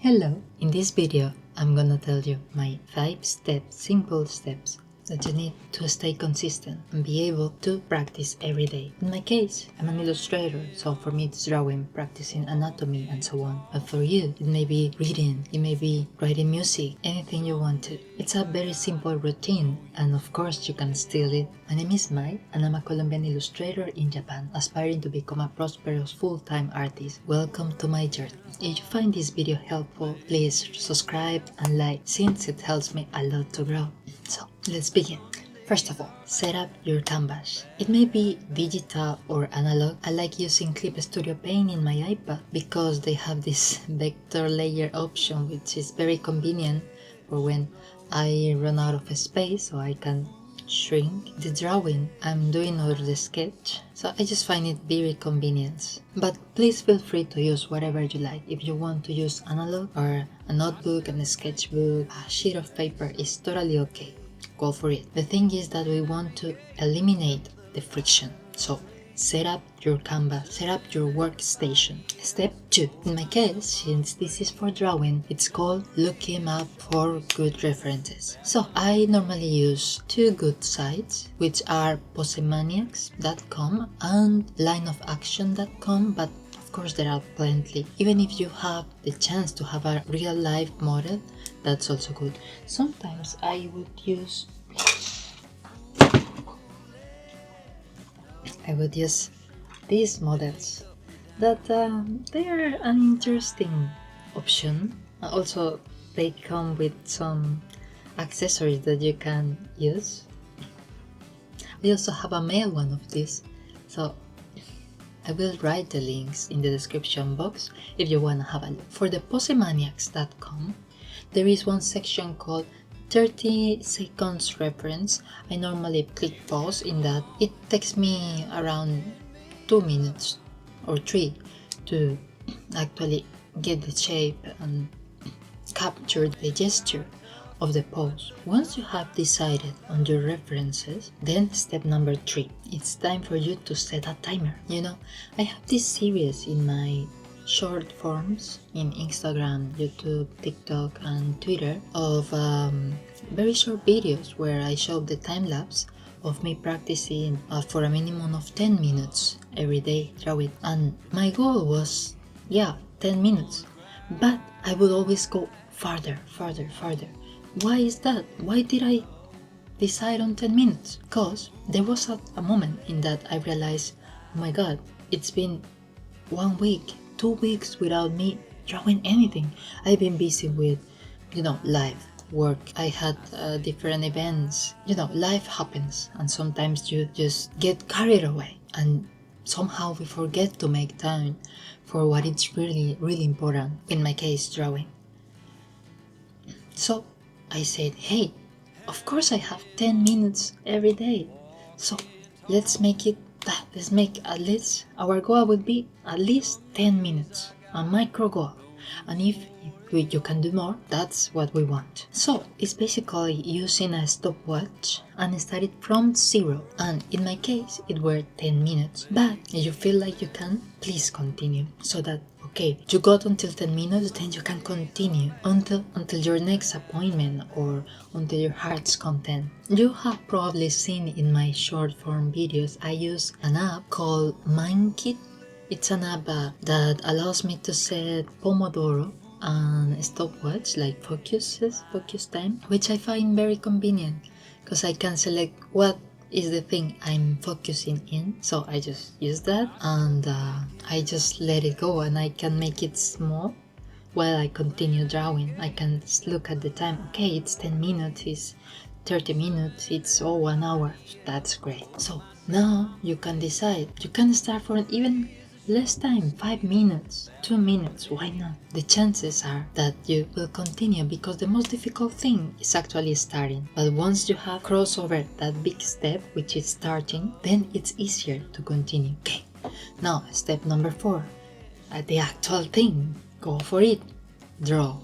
Hello! In this video, I'm gonna tell you my 5 simple steps that you need to stay consistent and be able to practice every day. In my case, I'm an illustrator, so for me it's drawing, practicing anatomy and so on. But for you, it may be reading, it may be writing music, anything you want to. It's a very simple routine, and of course you can steal it. My name is Mai, and I'm a Colombian illustrator in Japan, aspiring to become a prosperous full-time artist. Welcome to my journey. If you find this video helpful, please subscribe and like, since it helps me a lot to grow. So, let's begin. First of all, set up your canvas. It may be digital or analog. I like using clipstudiopaint in my iPad because they have this vector layer option, which is very convenient for when I run out of space, so I can shrink the drawing I'm doing or the sketch. So I just find it very convenient. But please feel free to use whatever you like. If you want to use analog or a notebook and a sketchbook, a sheet of paper is totally okay. Go for it. The thing is that we want to eliminate the friction. So set up your canvas, set up your workstation. Step 2. In my case, since this is for drawing, it's called looking up for good references. So I normally use 2 good sites, which are posemaniacs.com and lineofaction.com, but of course there are plenty. Even if you have the chance to have a real life model, that's also good. Sometimes I would use these models that they are an interesting option. Also, they come with some accessories that you can use. I also have a male one of these, so I will write the links in the description box if you want to have a look. For the posemaniacs.com, there is one section called 30 seconds reference. I normally click pause in that. It takes me around 2 minutes or 3 to actually get the shape and capture the gesture of the pose. Once you have decided on your references, then step number 3. It's time for you to set a timer. You know, I have this series in my short forms in Instagram, YouTube, TikTok and Twitter of very short videos where I show the time lapse of me practicing for a minimum of 10 minutes every day drawing. And my goal was 10 minutes, but I would always go farther. Why is that? Why did I decide on 10 minutes? Because there was a moment in that I realized, oh my god, it's been 1 week, 2 weeks without me drawing anything. I've been busy with, life, work. I had different events. Life happens, and sometimes you just get carried away, and somehow we forget to make time for what is really, really important. In my case, drawing. So I said, hey, of course I have 10 minutes every day. So let's make it that. Let's make at least, our goal would be at least 10 minutes, a micro goal. And if you can do more, that's what we want. So it's basically using a stopwatch and started from 0. And in my case, it were 10 minutes. But if you feel like you can, please continue. So that, okay, you got until 10 minutes, then you can continue until your next appointment or until your heart's content. You have probably seen in my short form videos, I use an app called MindKit. It's an app that allows me to set Pomodoro and stopwatch, like focus time, which I find very convenient because I can select what is the thing I'm focusing in. So I just use that and I just let it go, and I can make it small while I continue drawing. I can look at the time. Okay, it's 10 minutes, it's 30 minutes, it's 1 hour. That's great. So now you can decide. You can start for even less time, 5 minutes, 2 minutes, why not? The chances are that you will continue, because the most difficult thing is actually starting. But once you have crossed over that big step, which is starting, then it's easier to continue. Okay, now step number 4, the actual thing. Go for it. Draw.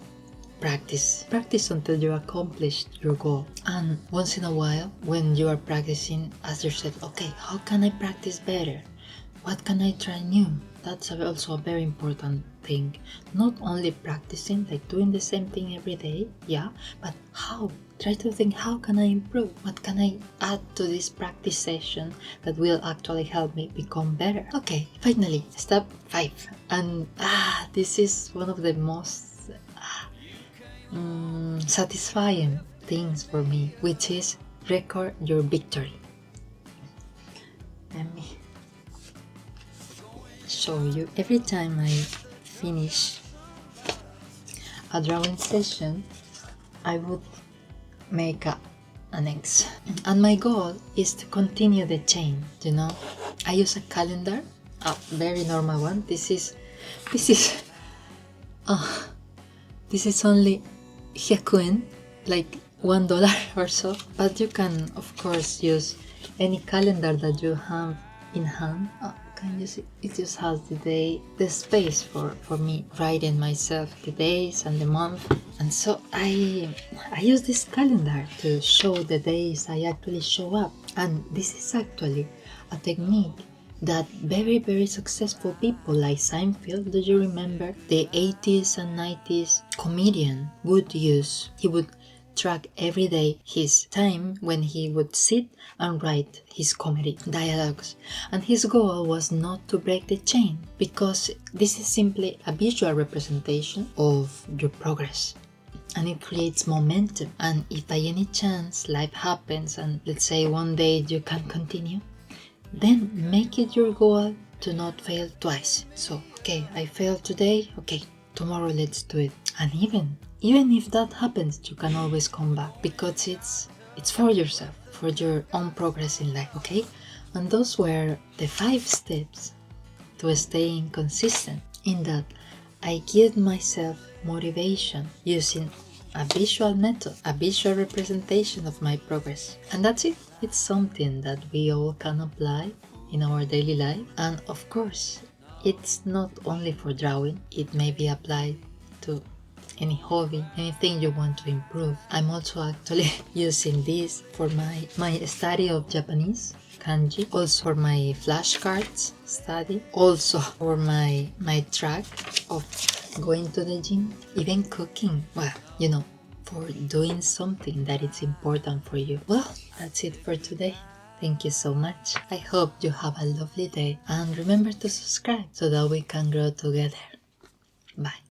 Practice until you accomplish your goal. And once in a while, when you are practicing, ask yourself, okay, how can I practice better? What can I try new? that's also a very important thing. Not only practicing, like doing the same thing every day, yeah, but how? Try to think, how can I improve? What can I add to this practice session that will actually help me become better? Okay, finally, step 5. And this is one of the most satisfying things for me, which is record your victory. Let me show you. Every time I finish a drawing session, I would make an X, and my goal is to continue the chain. I use a calendar, a very normal one. This is only 100 yen, like $1 or so, but you can of course use any calendar that you have in hand. Can you see? It just has the space for me writing myself the days and the month, and so I use this calendar to show the days I actually show up. And this is actually a technique that very, very successful people like Seinfeld, do you remember, the 80s and 90s comedian, would use? He would track every day his time when he would sit and write his comedy dialogues, and his goal was not to break the chain, because this is simply a visual representation of your progress, and it creates momentum. And if by any chance life happens and let's say one day you can't continue, then make it your goal to not fail twice. So okay, I failed today, okay, tomorrow let's do it. And even if that happens, you can always come back, because it's for yourself, for your own progress in life, okay? And those were the 5 steps to staying consistent, in that I give myself motivation using a visual method, a visual representation of my progress. And that's it. It's something that we all can apply in our daily life. And of course, it's not only for drawing, it may be applied to any hobby, anything you want to improve. I'm also actually using this for my study of Japanese kanji, also for my flashcards study, also for my track of going to the gym, even cooking. Well, for doing something that is important for you. Well, that's it for today. Thank you so much. I hope you have a lovely day, and remember to subscribe so that we can grow together. Bye.